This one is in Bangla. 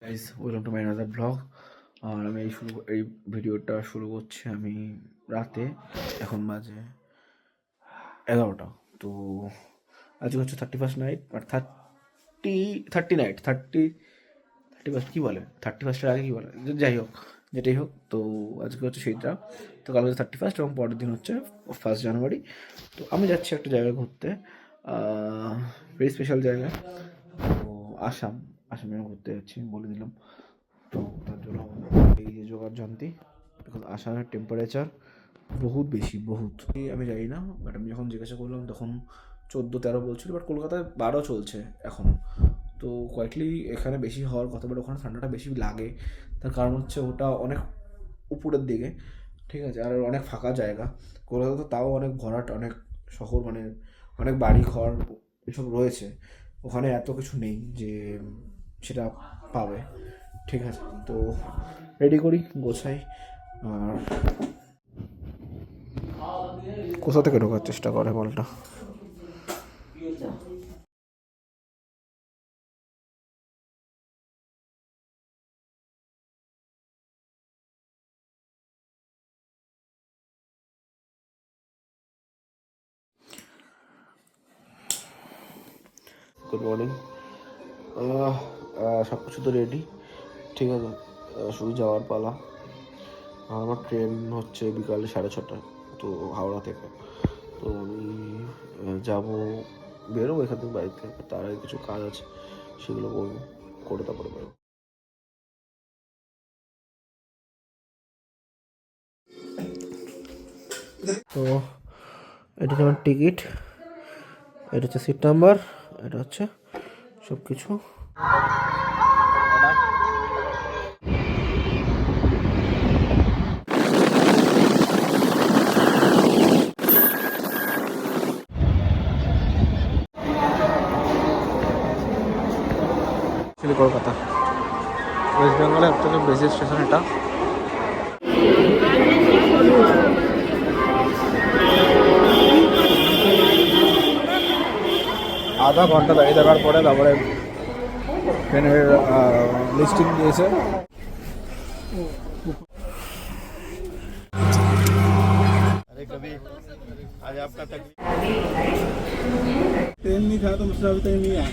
Guys welcome to my another blog. আর আমি এই ভিডিওটা শুরু করছি আমি রাতে। এখন বাজে 11টা। তো আজকে হচ্ছে 31st নাইট, আর থার্টি ফার্স্ট কী বলে, 31স্টের আগে কী বলে, যাই হোক, যেটাই হোক। তো আজকে হচ্ছে সেইটা। তো কাল হচ্ছে 31 এবং পরের দিন হচ্ছে 1 জানুয়ারি। তো আমি যাচ্ছি একটা জায়গায় ঘুরতে, ভেরি স্পেশাল জায়গা। তো আসামে ঘুরতে যাচ্ছি, বলে দিলাম। তো তার জন্য এই যে জোগাড় যন্ত্রী, এখন আসামের টেম্পারেচার বহুত বেশি, বহুত। আমি জানি না, বাট আমি যখন জিজ্ঞাসা করলাম তখন 14-13 বলছিল, বাট কলকাতায় 12 চলছে এখনও। তো কোয়াইটলি এখানে বেশি হওয়ার কথা, বাট ওখানে ঠান্ডাটা বেশি লাগে। তার কারণ হচ্ছে ওটা অনেক উপরের দিকে, ঠিক আছে, আর অনেক ফাঁকা জায়গা। কলকাতা তো তাও অনেক ভরাট, অনেক শহর, মানে অনেক বাড়ি ঘর এসব রয়েছে। ওখানে এত কিছু নেই যে সেটা পাবে, ঠিক আছে। তো রেডি করি, গোছাই। আর কোথা থেকে ঢোকার চেষ্টা করে বলটা। Good morning. সব কিছু তো রেডি, ঠিক আছে। শুধু যাওয়ার পালা। আমার ট্রেন হচ্ছে বিকালে 6:30টায়, তো হাওড়া থেকে। তো আমি যাবো, বেরোবো এখান থেকে, বাড়ি থেকে। তার আগে কিছু কাজ আছে, সেগুলো করবো, করে তারপরে বেরোবো। তো এটা হচ্ছে আমার টিকিট, এটা হচ্ছে সিট নাম্বার, এটা হচ্ছে সব কিছু। কলকাতা ওয়েস্ট বেঙ্গলের সবথেকে বেশি স্টেশন এটা। আধা ঘন্টা দাঁড়িয়ে থাকার পরে তারপরে ট্রেনের লিস্টিং দিয়েছে। ट्रेन नहीं था तो मुझसे अभी तक नहीं आया।